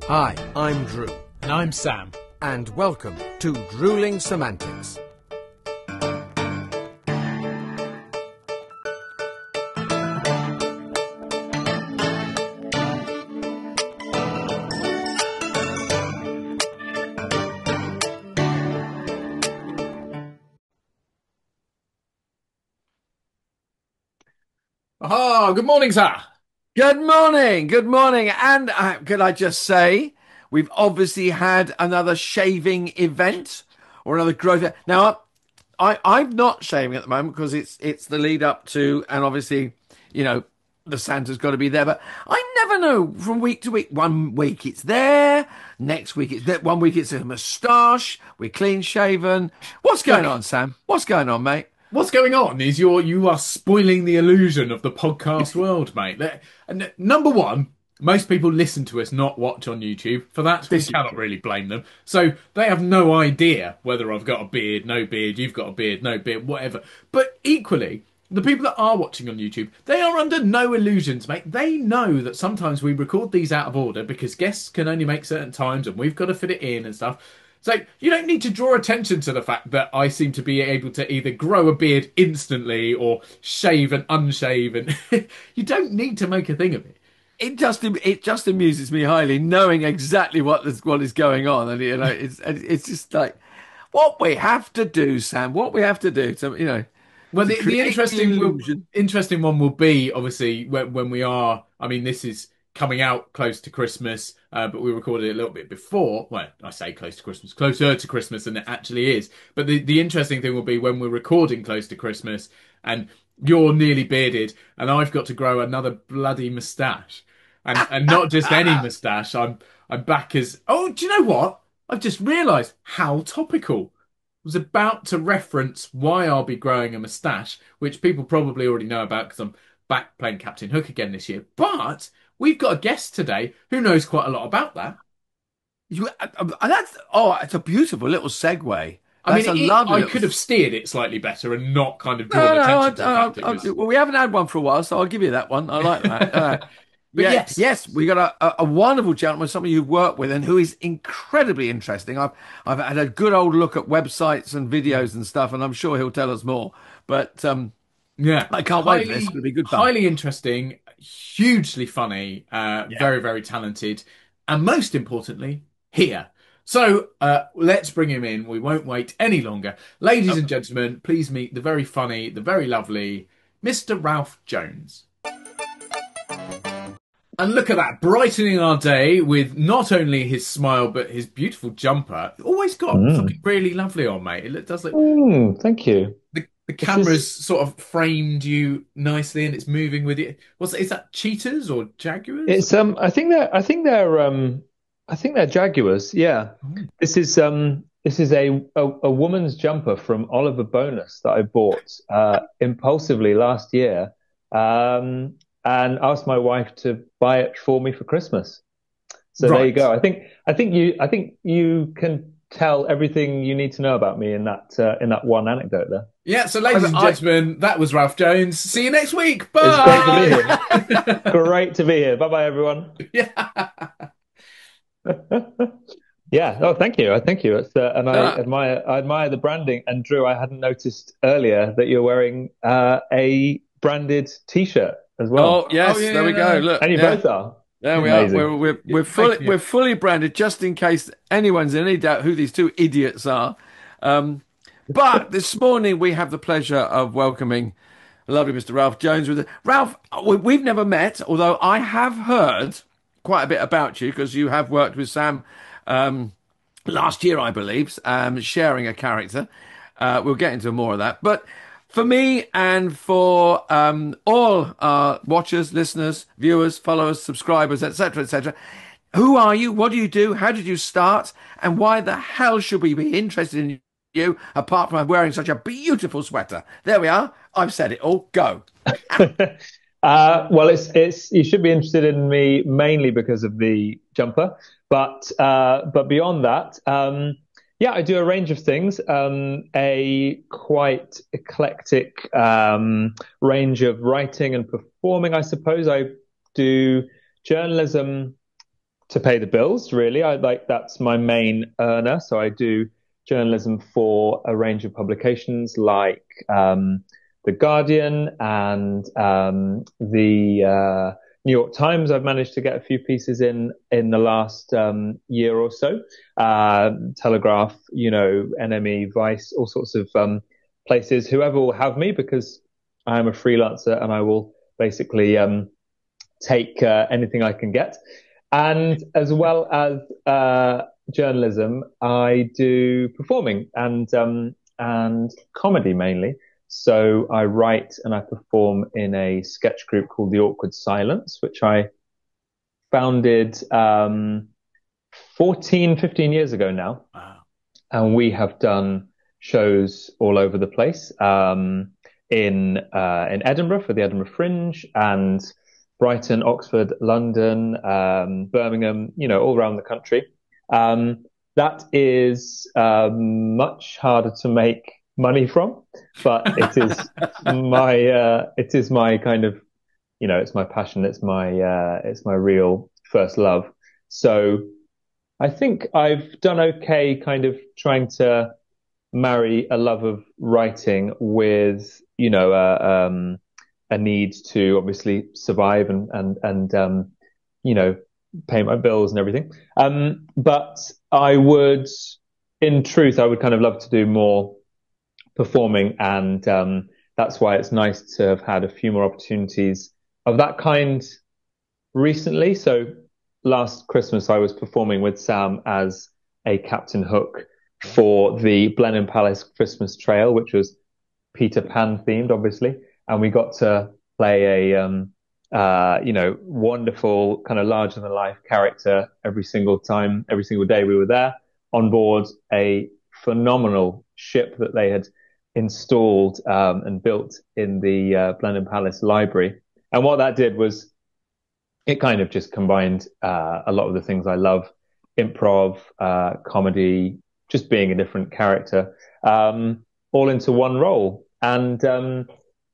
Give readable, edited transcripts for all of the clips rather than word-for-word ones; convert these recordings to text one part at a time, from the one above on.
Hi, I'm Drew. And I'm Sam. And welcome to Drewling Samantics. Oh, good morning, sir. Good morning, good morning. And could I just say, we've obviously had another shaving event or another growth. Now, I'm not shaving at the moment because it's the lead up to, and obviously, you know, the Santa's got to be there. But I never know from week to week. One week it's there, next week it's there. 1 week it's a moustache. We're clean shaven. What's going on, Sam? What's going on, mate? What's going on is you are spoiling the illusion of the podcast world, mate. And number one, most people listen to us, not watch on YouTube. For that, we cannot really blame them. So they have no idea whether I've got a beard, no beard, you've got a beard, no beard, whatever. But equally, the people that are watching on YouTube, they are under no illusions, mate. They know that sometimes we record these out of order because guests can only make certain times and we've got to fit it in and stuff. So you don't need to draw attention to the fact that I seem to be able to either grow a beard instantly or shave and unshave, and you don't need to make a thing of it. It just amuses me highly knowing exactly what is going on, and you know it's just like what we have to do, Sam. What we have to do to Well, the interesting one will be obviously when we are. I mean, this is coming out close to Christmas, but we recorded it a little bit before. Well, I say close to Christmas, closer to Christmas than it actually is. But the interesting thing will be when we're recording close to Christmas and you're nearly bearded and I've got to grow another bloody moustache. And not just any moustache. I'm back as... Oh, do you know what? I've just realised how topical. I was about to reference why I'll be growing a moustache, which people probably already know about because I'm back playing Captain Hook again this year. But we've got a guest today who knows quite a lot about that. It's a beautiful little segue. I could have steered it slightly better and not kind of drawn attention to the fact it was... Well, we haven't had one for a while, so I'll give you that one. I like that. Yes, we got a wonderful gentleman, somebody you've worked with, and who is incredibly interesting. I've had a good old look at websites and videos and stuff, and I'm sure he'll tell us more. But I can't wait for this. It's going to be good fun. Highly interesting, hugely funny, very, very talented, and most importantly, here. So let's bring him in. We won't wait any longer. Ladies and gentlemen, please meet the very funny, the very lovely Mr. Ralph Jones. And look at that, brightening our day with not only his smile, but his beautiful jumper. Always got something really lovely on, mate. It does look... thank you. The camera's sort of framed you nicely and it's moving with you. Is that cheetahs or jaguars? It's I think they're jaguars, yeah. This is a woman's jumper from Oliver Bonus that I bought impulsively last year. And asked my wife to buy it for me for Christmas. So There you go. I think you can tell everything you need to know about me in that one anecdote there. Yeah. So, ladies and gentlemen, that was Ralph Jones. See you next week. Bye. It's great to be here. Great to be here. Bye bye, everyone. Yeah. Yeah. Oh, thank you. Thank you. It's, and I admire the branding. And Drew, I hadn't noticed earlier that you're wearing a branded T-shirt as well. Oh yes, there we go. Look, and you both are. There we are. We're fully branded, just in case anyone's in any doubt who these two idiots are. But this morning we have the pleasure of welcoming the lovely Mr. Ralph Jones. Ralph, we've never met, although I have heard quite a bit about you because you have worked with Sam last year, I believe, sharing a character. We'll get into more of that, but. For me and for all our watchers, listeners, viewers, followers, subscribers, etc., who are you? What do you do? How did you start? And why the hell should we be interested in you, apart from wearing such a beautiful sweater? There we are. I've said it all. Go. Well, it's you should be interested in me mainly because of the jumper, but beyond that. Yeah, I do a range of things, a quite eclectic range of writing and performing, I suppose. I do journalism, to pay the bills, really. That's my main earner. So I do journalism for a range of publications like The Guardian and the New York Times. I've managed to get a few pieces in the last year or so. Telegraph, NME, Vice, all sorts of places. Whoever will have me, because I am a freelancer and I will basically take anything I can get. And as well as journalism, I do performing and comedy mainly. So I write and I perform in a sketch group called The Awkward Silence, which I founded 14, 15 years ago now. Wow. And we have done shows all over the place, in Edinburgh for the Edinburgh Fringe, and Brighton, Oxford, London, Birmingham, all around the country. That is much harder to make money from, but it is my kind of, it's my passion. It's my real first love. So I think I've done okay kind of trying to marry a love of writing with, a need to obviously survive and pay my bills and everything. But in truth, I would kind of love to do more performing, and that's why it's nice to have had a few more opportunities of that kind recently. So last Christmas, I was performing with Sam as a Captain Hook for the Blenheim Palace Christmas Trail, which was Peter Pan themed, obviously. And we got to play a, wonderful kind of larger than life character every single day we were there, on board a phenomenal ship that they had installed and built in the Blenheim Palace library. And what that did was it kind of just combined a lot of the things I love: improv, comedy, just being a different character, all into one role. And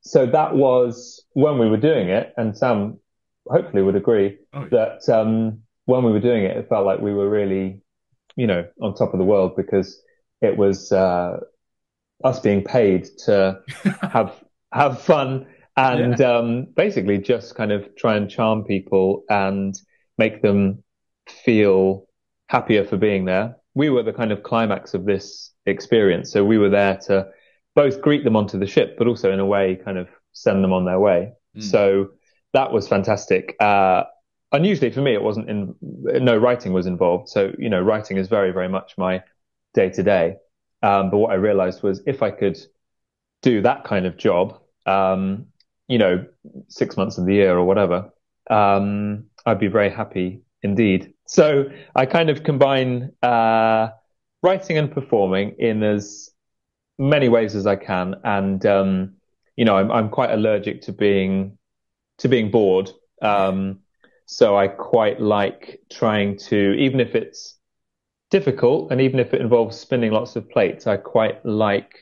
so that was when we were doing it, and Sam hopefully would agree that when we were doing it, it felt like we were really, on top of the world, because it was us being paid to have fun and basically just kind of try and charm people and make them feel happier for being there. We were the kind of climax of this experience. So we were there to both greet them onto the ship, but also in a way kind of send them on their way. So that was fantastic. Unusually for me, no writing was involved. So, writing is very, very much my day to day. But what I realized was if I could do that kind of job, 6 months of the year or whatever, I'd be very happy indeed. So I kind of combine writing and performing in as many ways as I can. And, I'm quite allergic to being bored. So I quite like trying to, even if it's difficult and even if it involves spinning lots of plates, I quite like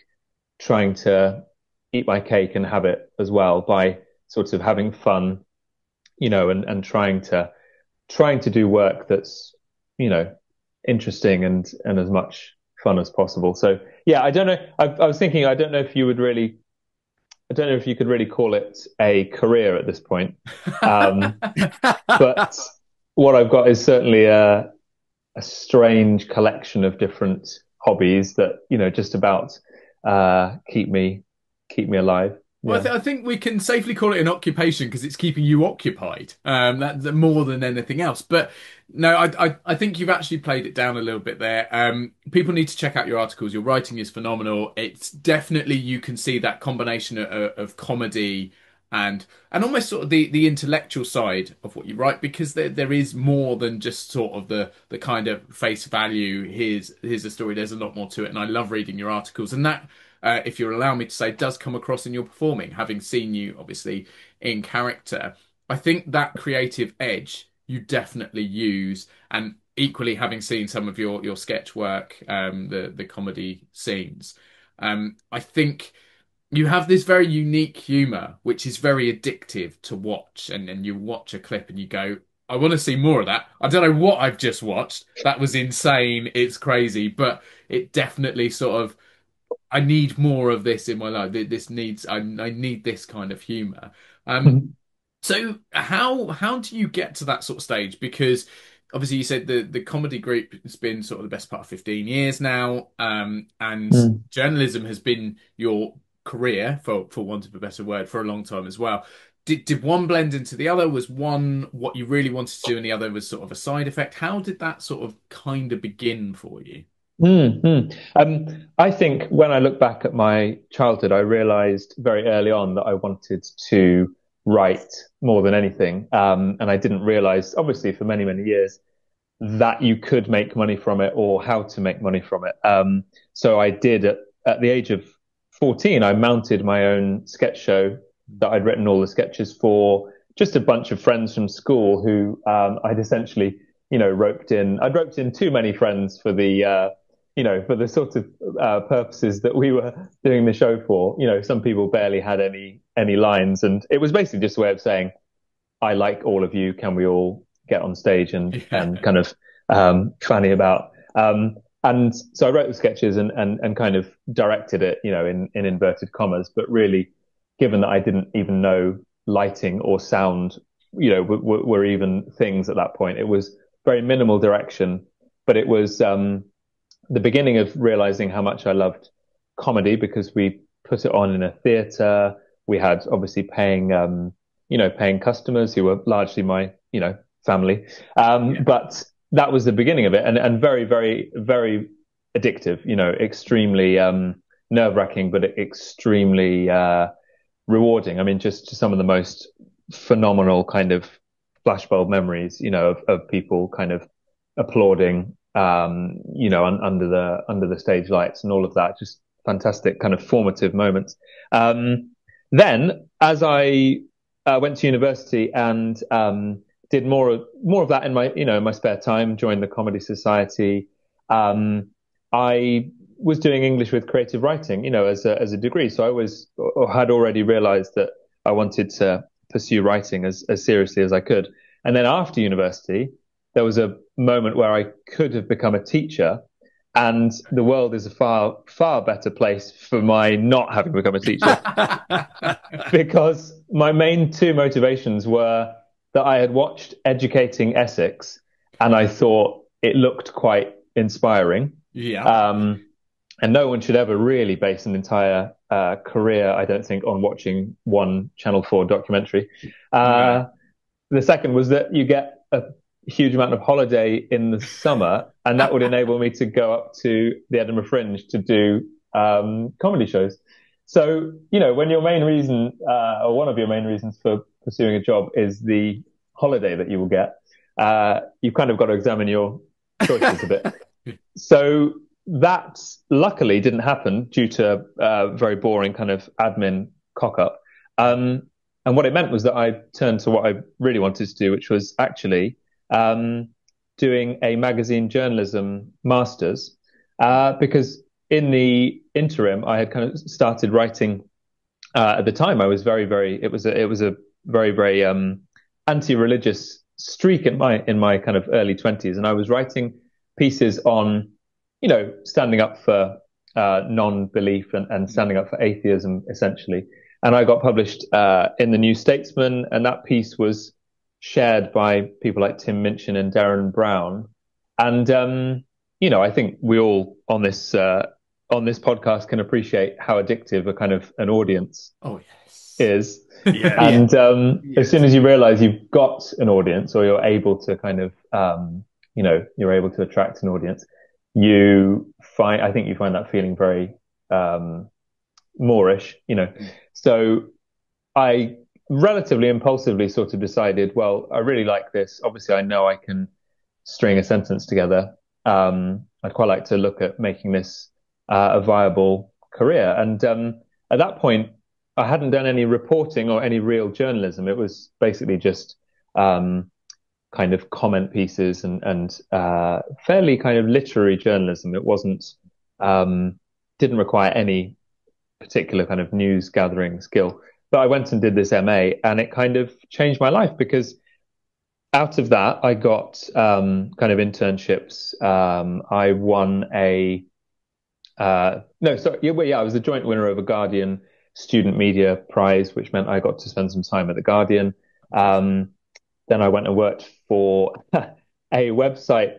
trying to eat my cake and have it as well by sort of having fun, and trying to do work that's, interesting and as much fun as possible. So yeah, I don't know. I was thinking, I don't know if you could really call it a career at this point. But what I've got is certainly a strange collection of different hobbies that, just about keep me alive. Well, I think we can safely call it an occupation because it's keeping you occupied. That more than anything else. But no, I think you've actually played it down a little bit there. People need to check out your articles. Your writing is phenomenal. It's definitely, you can see that combination of comedy and almost sort of the intellectual side of what you write, because there is more than just sort of the kind of face value. Here's a story. There's a lot more to it, and I love reading your articles. And that, if you'll allow me to say, does come across in your performing, having seen you obviously in character. I think that creative edge you definitely use, and equally having seen some of your sketch work, the comedy scenes, I think you have this very unique humor, which is very addictive to watch. And you watch a clip and you go, I want to see more of that. I don't know what I've just watched. That was insane. It's crazy, but it definitely sort of, I need more of this in my life. This needs, I need this kind of humor. So how do you get to that sort of stage? Because obviously you said the comedy group has been sort of the best part of 15 years now, and journalism has been your career, for want of a better word, for a long time as well. Did one blend into the other? Was one what you really wanted to do, and the other was sort of a side effect? How did that sort of kind of begin for you? I think when I look back at my childhood, I realized very early on that I wanted to write more than anything. And I didn't realize, obviously, for many, many years, that you could make money from it or how to make money from it. So I did at the age of 14, I mounted my own sketch show that I'd written all the sketches for just a bunch of friends from school who I'd essentially, roped in. I'd roped in too many friends for the for the sort of purposes that we were doing the show for. Some people barely had any lines, and it was basically just a way of saying, I like all of you. Can we all get on stage and kind of fanny about? And so I wrote the sketches and kind of directed it, in inverted commas. But really, given that I didn't even know lighting or sound, were even things at that point, it was very minimal direction. But it was the beginning of realizing how much I loved comedy because we put it on in a theatre. We had obviously paying customers who were largely my, family. But that was the beginning of it, and very, very, very addictive. Extremely nerve-wracking, but extremely rewarding. I mean, just some of the most phenomenal kind of flashbulb memories, of people kind of applauding, under the stage lights and all of that. Just fantastic kind of formative moments. Then, as I went to university and did more of that in my spare time, joined the Comedy Society. I was doing English with creative writing, as a degree. So had already realized that I wanted to pursue writing as seriously as I could. And then after university, there was a moment where I could have become a teacher, and the world is a far, far better place for my not having become a teacher because my main two motivations were that I had watched Educating Essex and I thought it looked quite inspiring. Yeah. And no one should ever really base an entire career, I don't think, on watching one Channel 4 documentary. The second was that you get a huge amount of holiday in the summer, and that would enable me to go up to the Edinburgh Fringe to do comedy shows. So, when your main reason, or one of your main reasons for pursuing a job is the holiday that you will get, you've kind of got to examine your choices a bit. So that luckily didn't happen due to very boring kind of admin cock-up. And what it meant was that I turned to what I really wanted to do, which was actually doing a magazine journalism master's, because in the interim, I had kind of started writing. At the time, I was it was a very, very anti-religious streak in my kind of early 20s, and I was writing pieces on, standing up for non-belief and standing up for atheism, essentially. And I got published in the New Statesman, and that piece was shared by people like Tim Minchin and Darren Brown. And I think we all on this podcast can appreciate how addictive a kind of an audience is. Yeah. And as soon as you realize you've got an audience, or you're able to kind of you're able to attract an audience, I think you find that feeling very Moorish, So I relatively impulsively sort of decided, well, I really like this. Obviously, I know I can string a sentence together. I'd quite like to look at making this a viable career. And at that point, I hadn't done any reporting or any real journalism. It was basically just kind of comment pieces and fairly kind of literary journalism. It didn't require any particular kind of news gathering skill. But I went and did this MA, and it kind of changed my life because out of that, I got kind of internships. I won a no, sorry, yeah, well, yeah, I was the joint winner of a Guardian Student Media Prize, which meant I got to spend some time at the Guardian. Um, then I went and worked for a website.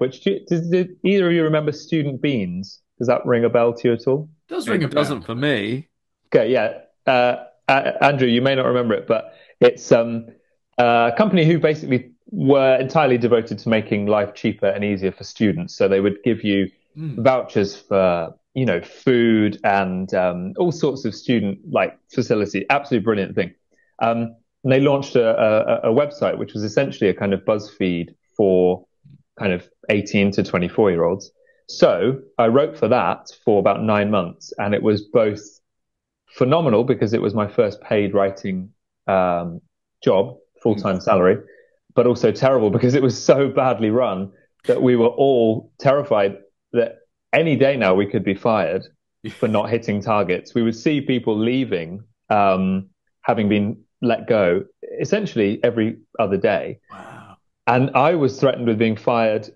Did either of you remember Student Beans? Does that ring a bell to you at all? Does ring a It bell. doesn't for me. Okay, yeah. Andrew, you may not remember it, but it's a company who basically were entirely devoted to making life cheaper and easier for students. So they would give you vouchers for, food and all sorts of student like facility. Absolutely brilliant thing. And they launched a website which was essentially a kind of BuzzFeed for kind of 18 to 24-year-olds. So I wrote for that for about 9 months, and it was both phenomenal because it was my first paid writing job, full-time salary, but also terrible because it was so badly run that we were all terrified that any day now we could be fired for not hitting targets. We would see people leaving, having been let go, essentially every other day. Wow. And I was threatened with being fired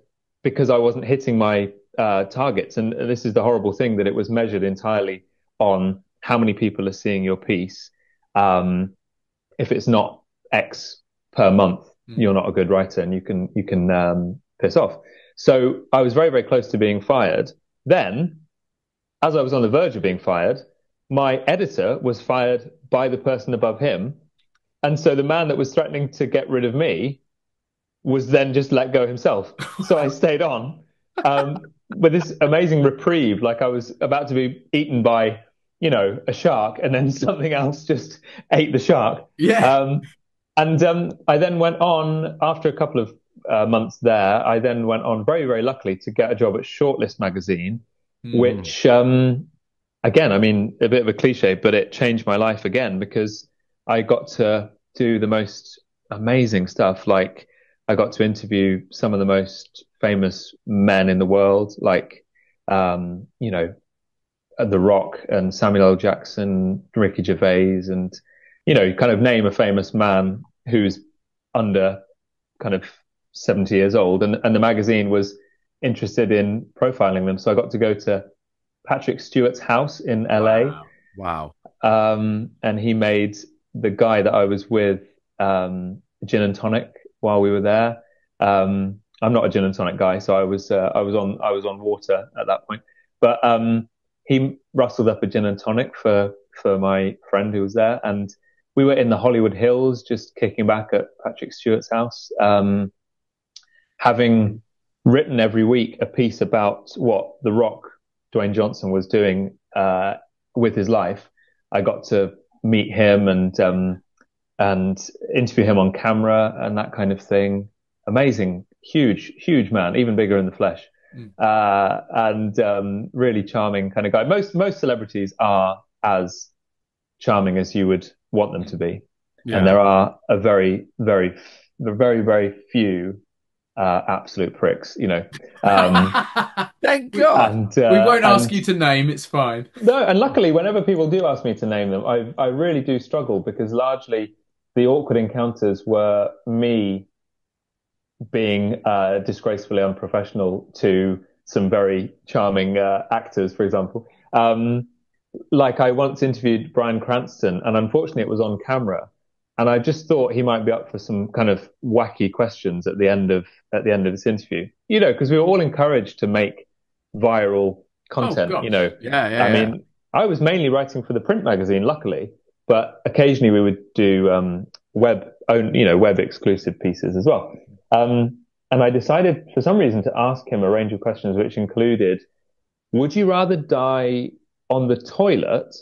because I wasn't hitting my targets. And this is the horrible thing, that it was measured entirely on how many people are seeing your piece. If it's not X per month, you're not a good writer, and you can piss off. So I was very, very close to being fired. Then, as I was on the verge of being fired, my editor was fired by the person above him. And so the man that was threatening to get rid of me was then just let go himself. So I stayed on with this amazing reprieve, like I was about to be eaten by, a shark, and then something else just ate the shark. Yeah. And I then went on, after a couple of months there, I then went on very, very luckily to get a job at Shortlist magazine, which, again, I mean, a bit of a cliche, but it changed my life again because I got to do the most amazing stuff. Like, I got to interview some of the most famous men in the world, like, The Rock and Samuel L. Jackson, Ricky Gervais, and, kind of name a famous man who's under kind of 70 years old. And the magazine was interested in profiling them. So I got to go to Patrick Stewart's house in LA. Wow. And he made the guy that I was with gin and tonic while we were there. I'm not a gin and tonic guy, so I was on water at that point. But he rustled up a gin and tonic for my friend who was there, and we were in the Hollywood Hills, just kicking back at Patrick Stewart's house, having written every week a piece about what The Rock, Dwayne Johnson, was doing with his life. I got to meet him and interview him on camera and that kind of thing. Amazing, huge man, even bigger in the flesh. And really charming kind of guy. Most celebrities are as charming as you would want them to be. Yeah. And there are a very, very, very, very few absolute pricks, Thank God. And, we won't ask you to name, it's fine. No, and luckily, whenever people do ask me to name them, I really do struggle, because largely the awkward encounters were me being disgracefully unprofessional to some very charming actors, for example. Like, I once interviewed Bryan Cranston, and unfortunately it was on camera. And I just thought he might be up for some kind of wacky questions at the end of this interview, because we were all encouraged to make viral content. Yeah. I mean, I was mainly writing for the print magazine, luckily, but occasionally we would do web exclusive pieces as well. And I decided for some reason to ask him a range of questions, which included, would you rather die on the toilet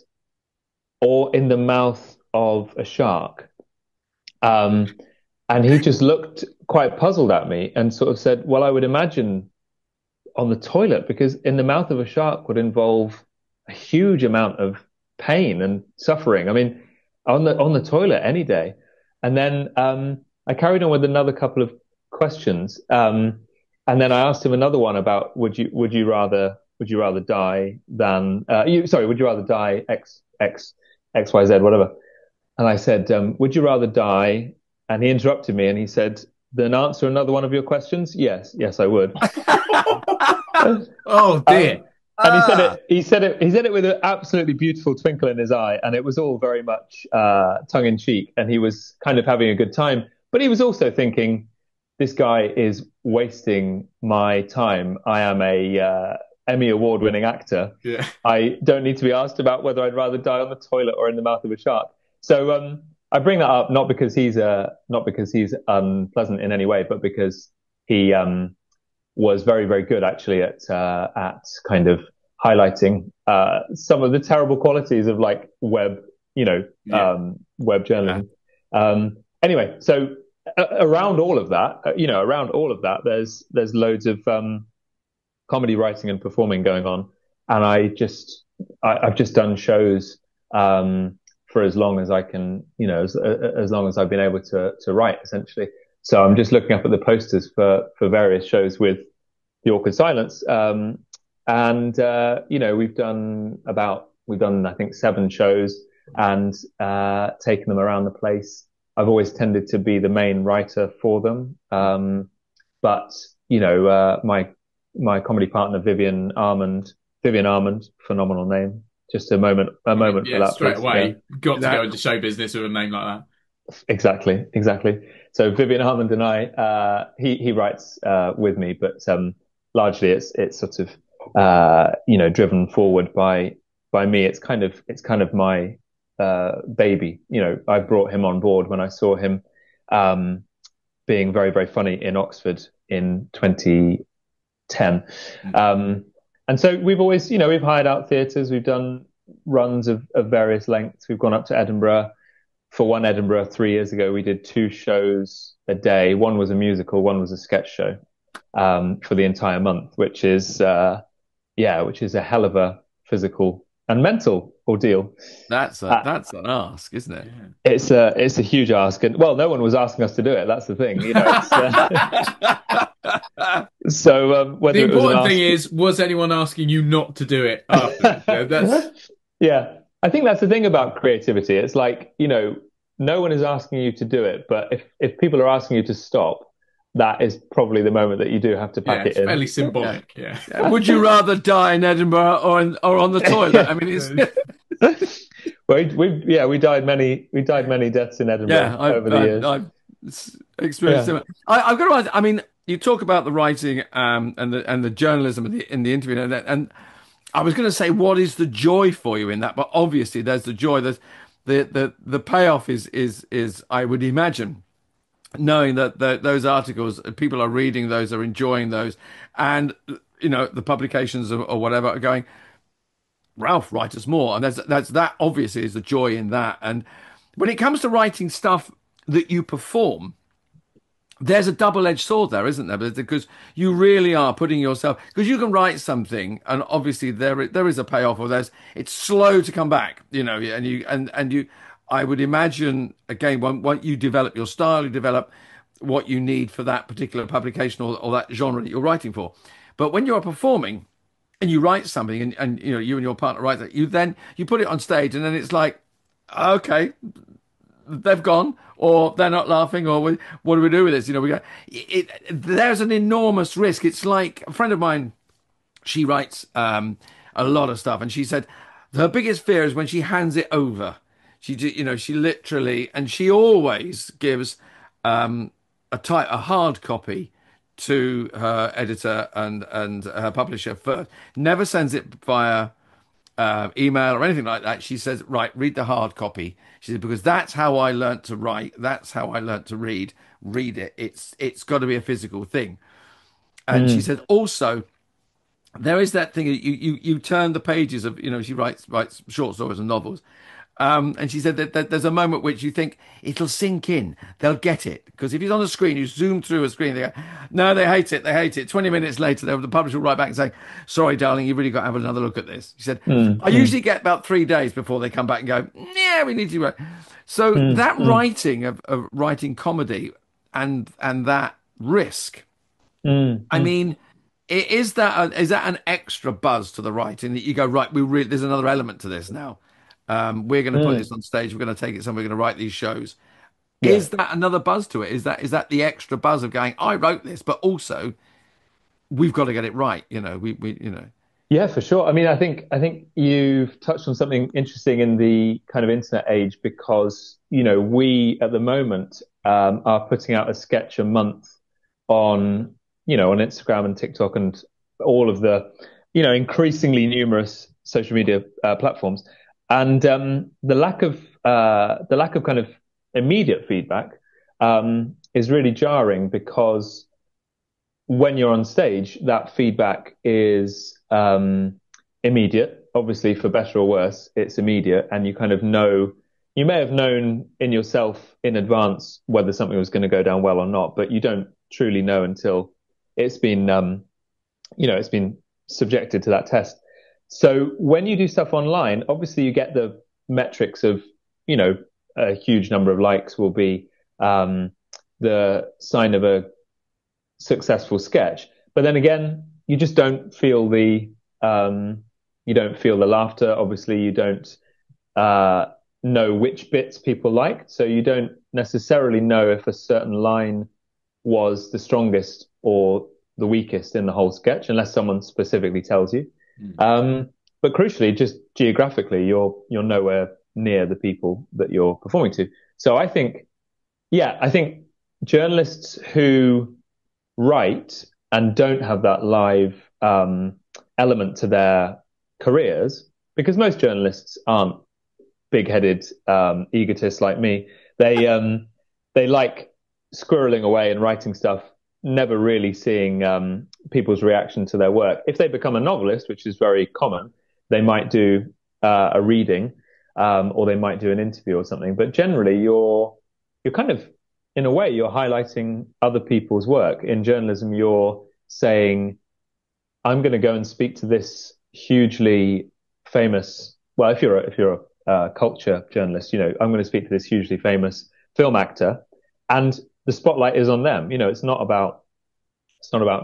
or in the mouth of a shark? And he just looked quite puzzled at me and sort of said, well, I would imagine on the toilet, because in the mouth of a shark would involve a huge amount of pain and suffering. I mean, on the toilet any day. And then I carried on with another couple of questions. And then I asked him another one about, would you rather die than would you rather die XYZ, whatever. And I said, would you rather die? And he interrupted me and he said, than answer another one of your questions? Yes, I would. Oh dear. And he said it with an absolutely beautiful twinkle in his eye, and it was all very much tongue in cheek, and he was kind of having a good time, but he was also thinking, this guy is wasting my time. I am a Emmy award-winning actor. Yeah. I don't need to be asked about whether I'd rather die on the toilet or in the mouth of a shark. So I bring that up not because he's unpleasant in any way, but because he was very, very good actually at kind of highlighting some of the terrible qualities of like web journalism. Anyway, so around all of that, there's loads of comedy writing and performing going on, and I've just done shows for as long as I can, as long as I've been able to write, essentially. So I'm just looking up at the posters for various shows with the Awkward Silence, and we've done I think 7 shows and taken them around the place. I've always tended to be the main writer for them, but my comedy partner Vivian Armand, phenomenal name. Just a moment for that. Straight away, got to go into show business with a name like that. Exactly. So Vivian Armand and I, he writes with me, but largely it's sort of driven forward by me. It's kind of my baby. I brought him on board when I saw him being very, very funny in Oxford in 2010. And so we've always, we've hired out theatres, we've done runs of various lengths. We've gone up to Edinburgh. For one Edinburgh 3 years ago, we did 2 shows a day. One was a musical, one was a sketch show, for the entire month, which is a hell of a physical and mental ordeal. That's an ask, isn't it? It's a huge ask, and well, no one was asking us to do it. That's the thing, So the important thing is, was anyone asking you not to do it? Yeah, I think that's the thing about creativity. It's like, no one is asking you to do it, but if people are asking you to stop, that is probably the moment that you do have to pack it in. It's fairly symbolic. Yeah. Would you rather die in Edinburgh or on the toilet? I mean, it's we died many deaths in Edinburgh over the years. I've experienced it. I've got to ask, I mean, you talk about the writing and the journalism in the interview, and I was going to say, what is the joy for you in that? But obviously, there's the joy. There's the payoff is I would imagine, knowing that those articles, people are reading those, are enjoying those, and the publications or whatever are going, Ralph, write us more, and that obviously is the joy in that. And when it comes to writing stuff that you perform, there's a double-edged sword there, isn't there? Because you really are putting yourself, because you can write something, and obviously there is a payoff, or it's slow to come back, and you. I would imagine, again, once you develop your style, you develop what you need for that particular publication or that genre that you're writing for. But when you're performing and you write something, and you and your partner write that, you put it on stage, and then it's like, okay, they've gone, or they're not laughing, or what do we do with this? There's an enormous risk. It's like a friend of mine, she writes a lot of stuff, and she said her biggest fear is when she hands it over. She literally, and she always gives a hard copy to her editor and her publisher first. Never sends it via email or anything like that. She says, right, read the hard copy. She said, because that's how I learnt to write. That's how I learnt to read. Read it. It's got to be a physical thing. And she said also, there is that thing, you turn the pages of, she writes short stories and novels. And she said that there's a moment which you think it'll sink in, they'll get it. Because if it's on the screen, you zoom through a screen, they go, no, they hate it. 20 minutes later, the publisher will write back and say, sorry, darling, you've really got to have another look at this. She said, I usually get about 3 days before they come back and go, yeah, we need to write. So that writing of writing comedy and that risk, I mean, is that an extra buzz to the writing that you go, right, there's another element to this now. We're going to put this on stage. We're going to take it somewhere. We're going to write these shows. Is that another buzz to it? Is that the extra buzz of going, I wrote this, but also we've got to get it right, we. Yeah, for sure. I mean, I think you've touched on something interesting in the kind of internet age because, we at the moment are putting out a sketch a month on, on Instagram and TikTok and all of the, increasingly numerous social media platforms. And the lack of kind of immediate feedback is really jarring because when you're on stage, that feedback is immediate. Obviously, for better or worse, it's immediate, and you kind of know. You may have known in yourself in advance whether something was going to go down well or not, but you don't truly know until it's been, it's been subjected to that test. So when you do stuff online, obviously you get the metrics of, a huge number of likes will be the sign of a successful sketch. But then again, you just don't feel the laughter. Obviously, you don't know which bits people liked, so you don't necessarily know if a certain line was the strongest or the weakest in the whole sketch, unless someone specifically tells you. But crucially, just geographically, you're nowhere near the people that you're performing to. So I think journalists who write and don't have that live element to their careers, because most journalists aren't big-headed egotists like me. They like squirreling away and writing stuff, never really seeing people's reaction to their work. If they become a novelist, which is very common, they might do a reading or they might do an interview or something. But generally, you're kind of, in a way, you're highlighting other people's work. In journalism, you're saying, I'm going to go and speak to this hugely famous, well, if you're a culture journalist, I'm going to speak to this hugely famous film actor, and the spotlight is on them. It's not about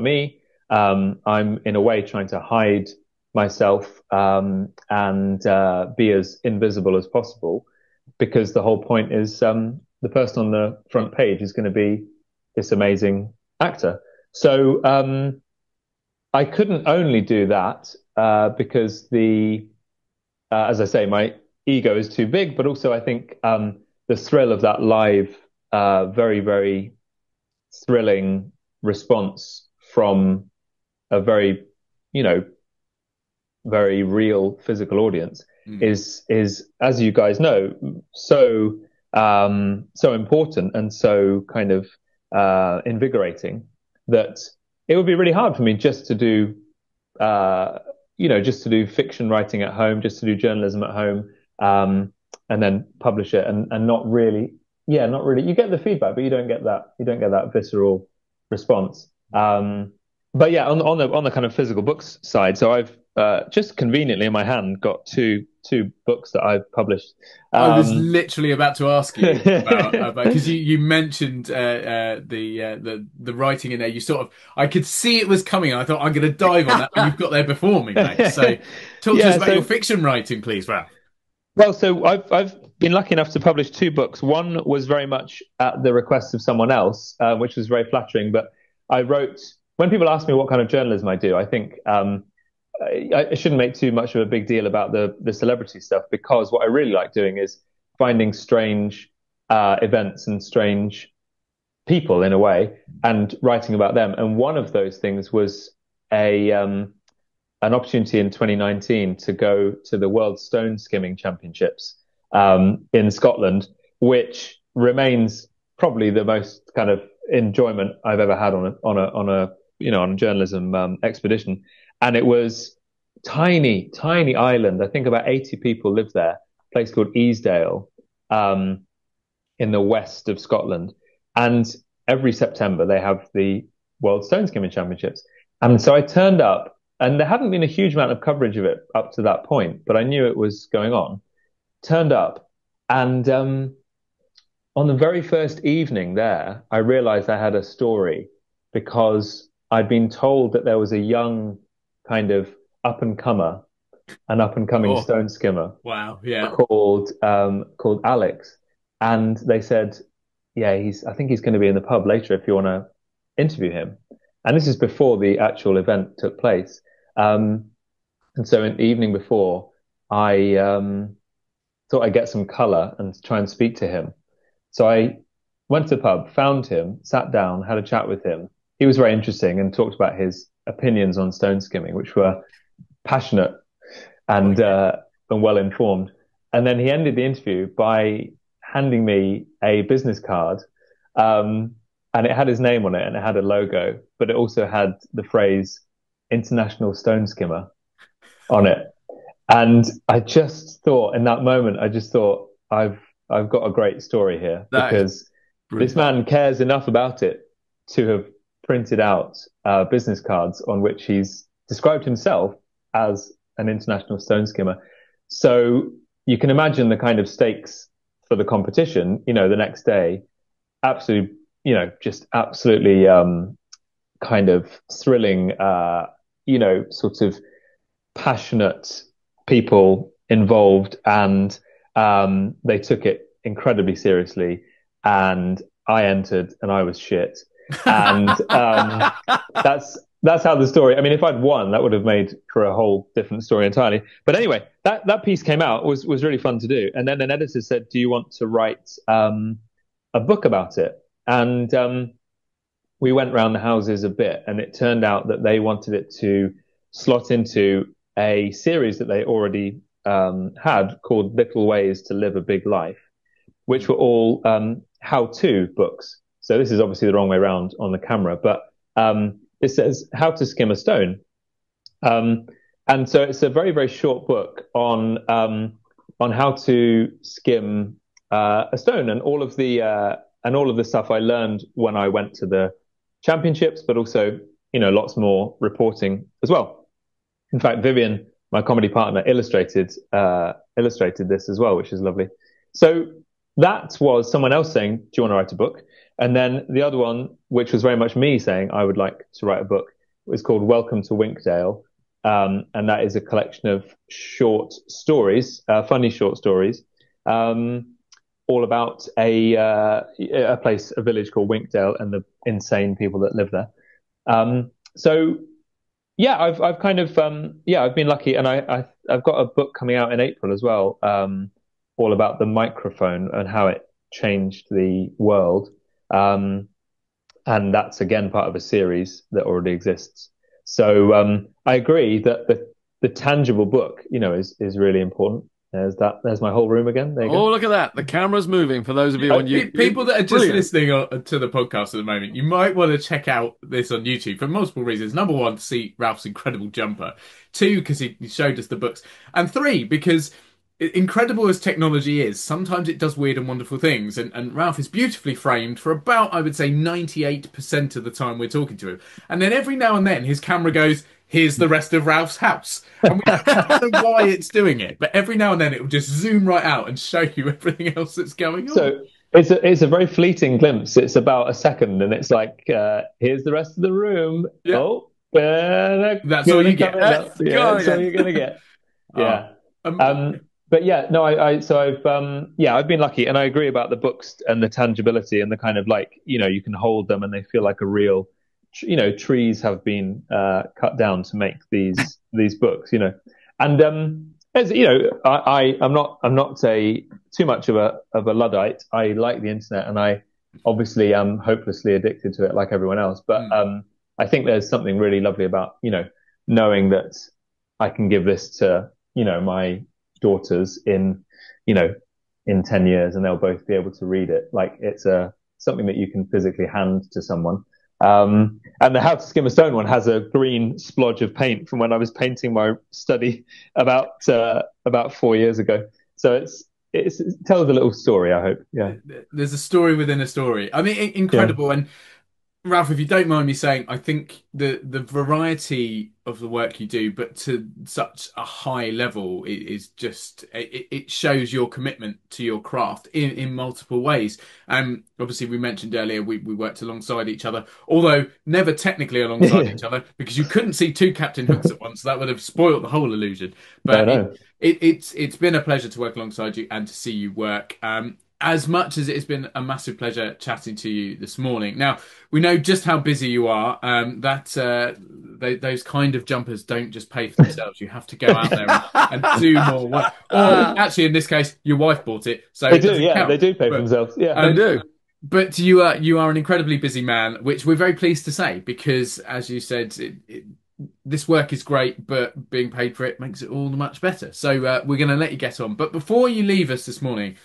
me. I'm in a way trying to hide myself and be as invisible as possible, because the whole point is the person on the front page is going to be this amazing actor. So I couldn't only do that because as I say, my ego is too big, but also I think the thrill of that live, very, very thrilling response from a very, very real physical audience is, as you guys know, so important and so kind of invigorating that it would be really hard for me just to do fiction writing at home, just to do journalism at home, and then publish it and not really, you get the feedback, but you don't get that visceral response. But yeah, on the kind of physical books side, so I've just conveniently in my hand got two books that I've published. I was literally about to ask you about because you mentioned the writing in there. You sort of, I could see it was coming. And I thought I'm going to dive on that, but you've got there before me, mate. So talk to us about your fiction writing, please, Ralph. Well, so I've been lucky enough to publish two books. One was very much at the request of someone else, which was very flattering. But I wrote, when people ask me what kind of journalism I do, I think I shouldn't make too much of a big deal about the celebrity stuff, because what I really like doing is finding strange events and strange people in a way and writing about them. And one of those things was an opportunity in 2019 to go to the World Stone Skimming Championships in Scotland, which remains probably the most kind of enjoyment I've ever had on a journalism expedition. And it was tiny island. I think about 80 people live there, a place called Easdale, in the west of Scotland. And every September they have the World Stone Skimming Championships. And so I turned up, and there hadn't been a huge amount of coverage of it up to that point, but I knew it was going on. Turned up, and on the very first evening there, I realized I had a story, because I'd been told that there was a young kind of an up-and-coming stone skimmer. Wow, yeah. Called Alex. And they said, I think he's going to be in the pub later if you want to interview him. And this is before the actual event took place. And so in the evening before, I thought I'd get some colour and try and speak to him. So I went to the pub, found him, sat down, had a chat with him. He was very interesting and talked about his opinions on stone skimming, which were passionate and well informed. And then he ended the interview by handing me a business card, and it had his name on it and it had a logo, but it also had the phrase "International Stone Skimmer" on it. And I just thought, in that moment, I've got a great story here, because this man cares enough about it to have printed out business cards on which he's described himself as an international stone skimmer. So you can imagine the kind of stakes for the competition, the next day. Absolutely, just absolutely kind of thrilling, sort of passionate people involved, and they took it incredibly seriously. And I entered and I was shit. And that's how the story. I mean, if I'd won, that would have made for a whole different story entirely. But anyway, that piece came out, was really fun to do. And then an editor said, "Do you want to write a book about it?" And we went round the houses a bit, and it turned out that they wanted it to slot into a series that they already had called Little Ways to Live a Big Life, which were all how-to books. So this is obviously the wrong way around on the camera, but it says how to skim a stone. And so it's a very, very short book on how to skim a stone, and all of the stuff I learned when I went to the championships, but also, lots more reporting as well. In fact, Vivian, my comedy partner, illustrated this as well, which is lovely. So that was someone else saying, "Do you want to write a book?" And then the other one, which was very much me saying I would like to write a book, was called Welcome to Winkdale. And that is a collection of short stories, funny short stories, all about a place, a village called Winkdale, and the insane people that live there. So yeah, I've kind of I've been lucky, and I've got a book coming out in April as well, all about the microphone and how it changed the world. And that's again part of a series that already exists. So I agree that the tangible book, is really important. There's my whole room again. There you go. Oh, look at that. The camera's moving for those of you on YouTube. People that are just listening to the podcast at the moment, you might want to check out this on YouTube for multiple reasons. Number one, to see Ralph's incredible jumper. Two, because he showed us the books. And three, because incredible as technology is, sometimes it does weird and wonderful things. And Ralph is beautifully framed for about, I would say, 98% of the time we're talking to him. And then every now and then his camera goes, "Here's the rest of Ralph's house." And we don't know why it's doing it, but every now and then it will just zoom right out and show you everything else that's going on. So it's a very fleeting glimpse. It's about a second, and it's like, here's the rest of the room. Yeah. Oh, that's all you get. That's all you're going to get. Yeah. But yeah, no, I've been lucky, and I agree about the books and the tangibility and the kind of like, you can hold them and they feel like a real, trees have been cut down to make these books, and as I'm not too much of a Luddite. I like the internet, and I obviously am hopelessly addicted to it like everyone else. But I think there's something really lovely about knowing that I can give this to my daughters in 10 years, and they'll both be able to read it. Like it's something that you can physically hand to someone. And the How to Skim a Stone one has a green splodge of paint from when I was painting my study about 4 years ago. So it tells a little story, I hope. Yeah. There's a story within a story. I mean, incredible. Yeah. And Ralph, if you don't mind me saying, I think the variety of the work you do, but to such a high level, is just, it shows your commitment to your craft in multiple ways. Obviously, we mentioned earlier we worked alongside each other, although never technically alongside each other, because you couldn't see two Captain Hooks at once. That would have spoiled the whole illusion. But it's been a pleasure to work alongside you and to see you work. as much as it has been a massive pleasure chatting to you this morning. Now, we know just how busy you are. Those kind of jumpers don't just pay for themselves. You have to go out there and do more work. Or actually, in this case, your wife bought it, so They it do, doesn't yeah, count. they do pay for themselves. Yeah, they do. But you are an incredibly busy man, which we're very pleased to say, because as you said, this work is great, but being paid for it makes it all the much better. So we're going to let you get on. But before you leave us this morning,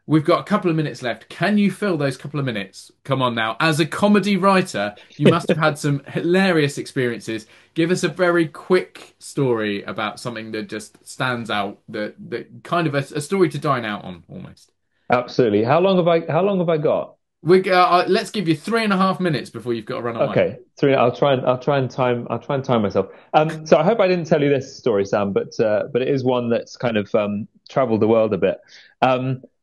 we've got a couple of minutes left. Can you fill those couple of minutes? Come on now. As a comedy writer, you must have had some hilarious experiences. Give us a very quick story about something that just stands out, that kind of a story to dine out on, almost. Absolutely. How long have I got? Let's give you 3.5 minutes before you've got to run away. Okay, three. I'll try and time myself. So I hope I didn't tell you this story, Sam, but it is one that's kind of traveled the world a bit.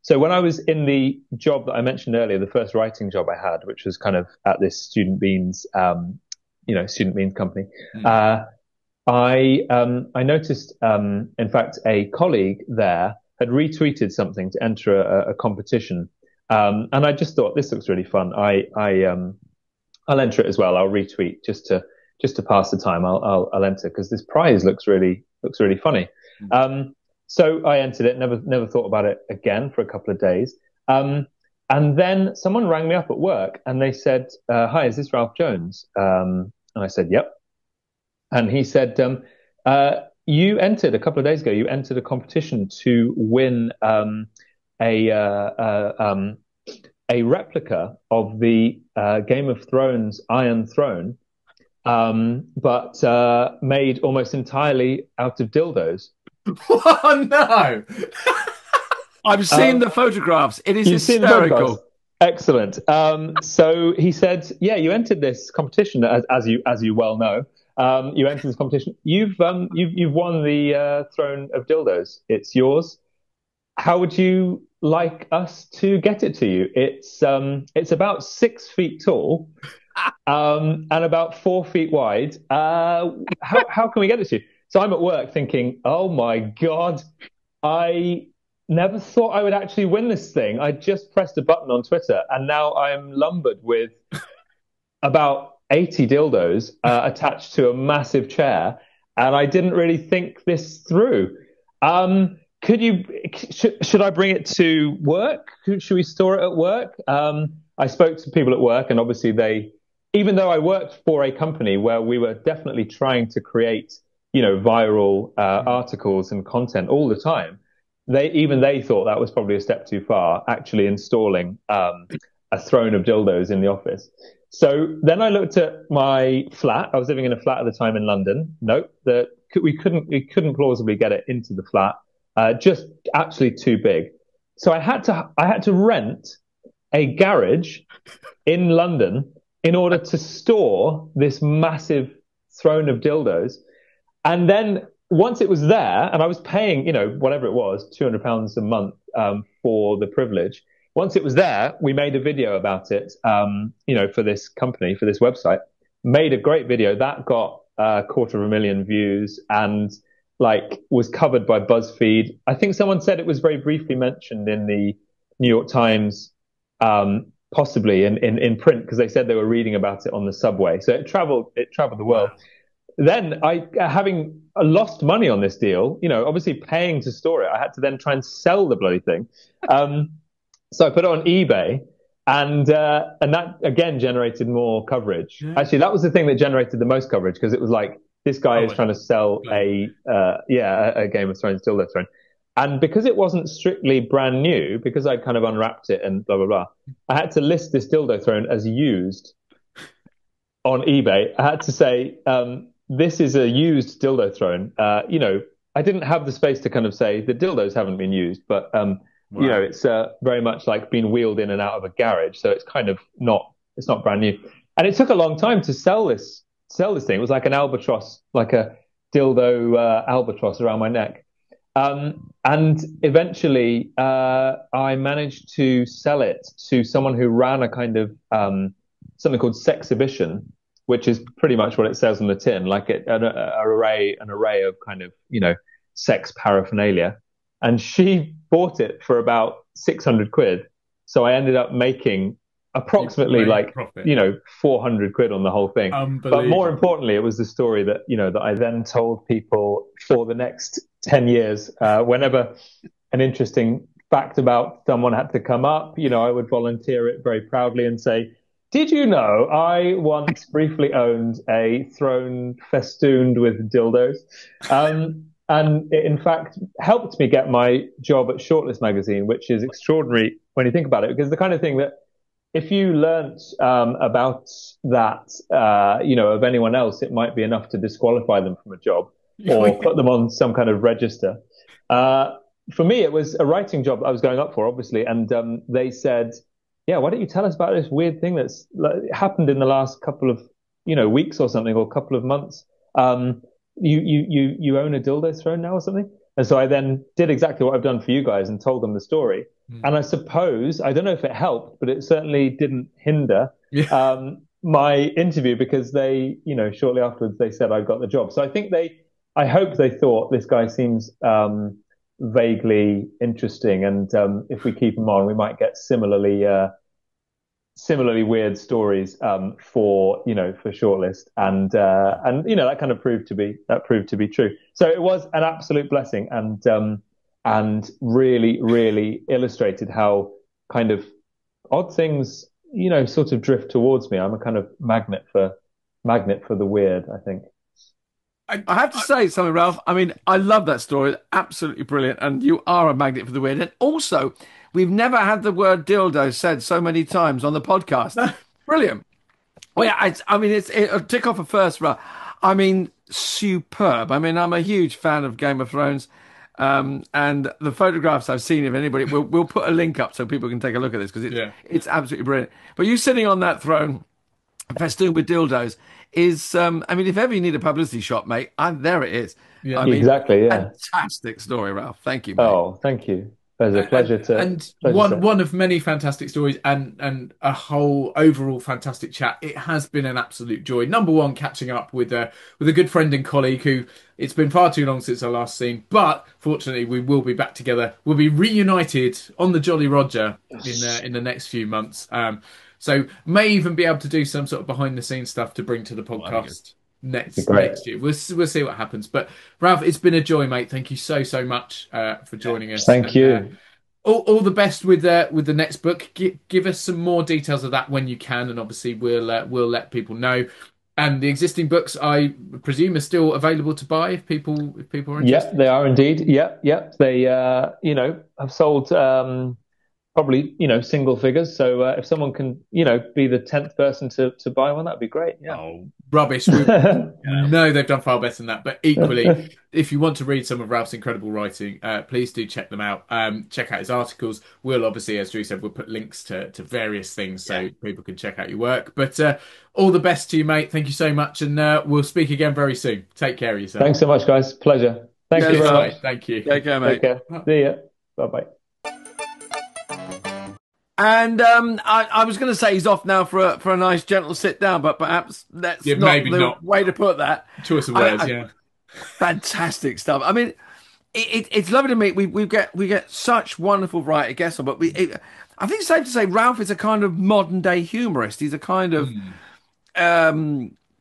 So when I was in the job that I mentioned earlier, the first writing job I had, which was kind of at this Student Beans, Student Beans company, I noticed, in fact, a colleague there had retweeted something to enter a competition. And I just thought, this looks really fun. I'll enter it as well. I'll retweet just to pass the time. I'll enter because this prize looks really funny. So I entered it. Never thought about it again for a couple of days. And then someone rang me up at work and they said, "Hi, is this Ralph Jones?" And I said, "Yep." And he said, "You entered a couple of days ago. You entered a competition to win a replica of the Game of Thrones Iron Throne, but made almost entirely out of dildos." Oh no! I've seen the photographs. It is hysterical. Excellent. So he said, "Yeah, you entered this competition, as you well know. You entered this competition. You've won the Throne of Dildos. It's yours. How would you like us to get it to you? It's about 6 feet tall, and about 4 feet wide. How can we get it to you?" So I'm at work thinking, "Oh my God, I never thought I would actually win this thing. I just pressed a button on Twitter and now I'm lumbered with about 80 dildos attached to a massive chair. And I didn't really think this through. Should I bring it to work? Should we store it at work?" I spoke to people at work and obviously even though I worked for a company where we were definitely trying to create, viral articles and content all the time, they thought that was probably a step too far, actually installing a throne of dildos in the office. So then I looked at my flat. I was living in a flat at the time in London. Nope, we couldn't plausibly get it into the flat. Just actually too big. So I had to rent a garage in London in order to store this massive throne of dildos. And then once it was there, and I was paying, whatever it was, £200 a month for the privilege. Once it was there, we made a video about it, for this company, for this website. Made a great video that got 250,000 views and was covered by BuzzFeed. I think someone said it was very briefly mentioned in the New York Times, possibly in print, because they said they were reading about it on the subway. So it traveled the world. Wow. Then having lost money on this deal, obviously paying to store it, I had to then try and sell the bloody thing. So I put it on eBay, and that again generated more coverage. Yeah. Actually, that was the thing that generated the most coverage, because it was like, this guy is trying to sell a Game of Thrones dildo throne. And because it wasn't strictly brand new, because I kind of unwrapped it and blah, blah, blah, I had to list this dildo throne as used on eBay. I had to say, this is a used dildo throne. I didn't have the space to kind of say the dildos haven't been used, but, wow. It's very much like being wheeled in and out of a garage. So it's kind of it's not brand new. And it took a long time to sell this thing. It was like an albatross, like a dildo albatross around my neck. And eventually I managed to sell it to someone who ran a kind of something called Sexhibition, which is pretty much what it says on the tin, like an array of kind of, sex paraphernalia. And she bought it for about 600 quid. So I ended up making approximately like, profit. 400 quid on the whole thing. But more importantly, it was the story that, that I then told people for the next 10 years. Whenever an interesting fact about someone had to come up, I would volunteer it very proudly and say, did you know I once briefly owned a throne festooned with dildos? And it, in fact, helped me get my job at Shortlist magazine, which is extraordinary when you think about it, because the kind of thing that if you learnt about that, of anyone else, it might be enough to disqualify them from a job or put them on some kind of register. For me, it was a writing job that I was going up for, obviously, and they said, yeah, why don't you tell us about this weird thing that's happened in the last couple of, weeks or something, or couple of months. You own a dildo throne now or something? And so I then did exactly what I've done for you guys and told them the story. And I suppose, I don't know if it helped, but it certainly didn't hinder my interview, because they, shortly afterwards, they said I got the job. So I hope they thought this guy seems vaguely interesting. And if we keep him on, we might get similarly weird stories for Shortlist, and that kind of proved to be true. So it was an absolute blessing, and really, really illustrated how kind of odd things sort of drift towards me. I'm a kind of magnet for the weird, I think. I have to say something, Ralph. I mean, I love that story. Absolutely brilliant. And you are a magnet for the weird. And also, we've never had the word dildo said so many times on the podcast. Brilliant. Well, yeah, it'll tick off a first, Ralph. I mean, superb. I mean, I'm a huge fan of Game of Thrones. And the photographs I've seen, if anybody, we'll put a link up so people can take a look at this, because it's absolutely brilliant. But you sitting on that throne, festooned with dildos, is if ever you need a publicity shot, mate, there it is. Yeah, exactly. Yeah, fantastic story, Ralph. Thank you, mate. Oh, thank you. It was a pleasure one of many fantastic stories, and a whole overall fantastic chat. It has been an absolute joy. Number one, catching up with a good friend and colleague who it's been far too long since I last seen, but fortunately we will be back together. We'll be reunited on the Jolly Roger in the next few months. So may even be able to do some sort of behind the scenes stuff to bring to the podcast next year. We'll see what happens. But Ralph, it's been a joy, mate. Thank you so much for joining us. Thank you. All the best with the next book. Give us some more details of that when you can, and obviously we'll let people know. And the existing books, I presume, are still available to buy if people are interested. Yeah, they are indeed. Yeah. They have sold probably single figures. So if someone can be the 10th person to buy one, that'd be great. Yeah. Oh, rubbish. No, they've done far better than that. But equally, if you want to read some of Ralph's incredible writing, please do check them out. Check out his articles. We'll obviously, as Drew said, we'll put links to various things so people can check out your work. But all the best to you, mate. Thank you so much, and we'll speak again very soon. Take care of yourself. Thanks so much, guys. Pleasure. Thank you very much. Thank you. Take care, mate. Take care. See ya. Bye-bye. And I was going to say he's off now for a nice gentle sit down, but perhaps that's not way to put that. Choice of words, fantastic stuff. I mean, it's lovely to meet. We get such wonderful writer guests on, but I think it's safe to say Ralph is a kind of modern day humorist. He's a kind of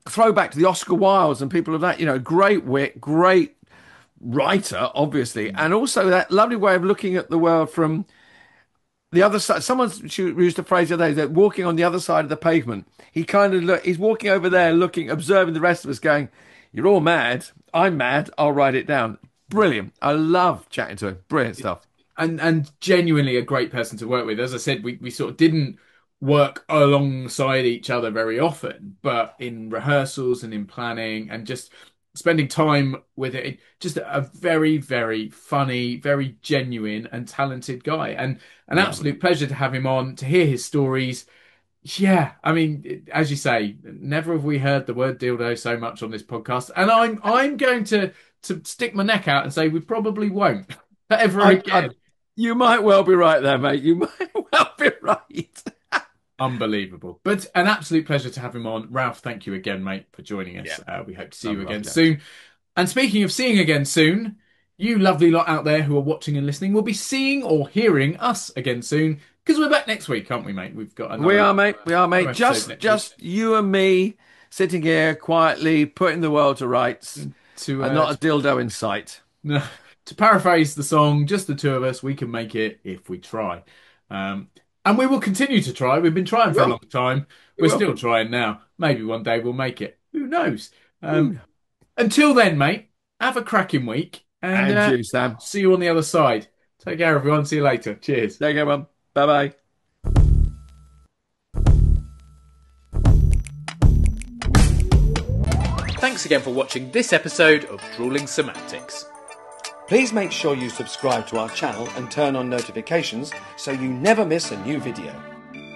throwback to the Oscar Wildes and people of that. Great wit, great writer, obviously, and also that lovely way of looking at the world from the other side. Someone used a phrase the other day, that walking on the other side of the pavement. He kind of he's walking over there, observing the rest of us, going, "You're all mad. I'm mad. I'll write it down." Brilliant. I love chatting to him. Brilliant stuff. And genuinely a great person to work with. As I said, we sort of didn't work alongside each other very often, but in rehearsals and in planning and just spending time with it, just a very, very funny, very genuine and talented guy, and an absolute pleasure to have him on, to hear his stories. Yeah, I mean, as you say, never have we heard the word dildo so much on this podcast, and I'm going to stick my neck out and say we probably won't ever again. You might well be right there, mate. You might well be right. Unbelievable. But an absolute pleasure to have him on. Ralph, thank you again, mate, for joining us. We hope to see you again soon. And speaking of seeing again soon, you lovely lot out there who are watching and listening will be seeing or hearing us again soon. Because we're back next week, aren't we, mate? We've got another. We are, mate. We are, mate. Just you and me sitting here quietly putting the world to rights, and not a dildo in sight. No, to paraphrase the song, just the two of us. We can make it if we try, and we will continue to try. We've been trying for a long time. We're still trying now. Maybe one day we'll make it. Who knows? Until then, mate, have a cracking week. And you, Sam. See you on the other side. Take care, everyone. See you later. Cheers. Take care, everyone. Bye-bye. Thanks again for watching this episode of Drewling Samantics. Please make sure you subscribe to our channel and turn on notifications so you never miss a new video.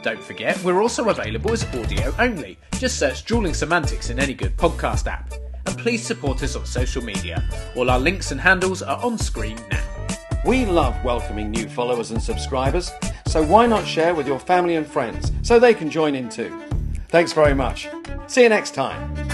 Don't forget, we're also available as audio only. Just search Drewling Samantics in any good podcast app. And please support us on social media. All our links and handles are on screen now. We love welcoming new followers and subscribers, so why not share with your family and friends so they can join in too? Thanks very much. See you next time.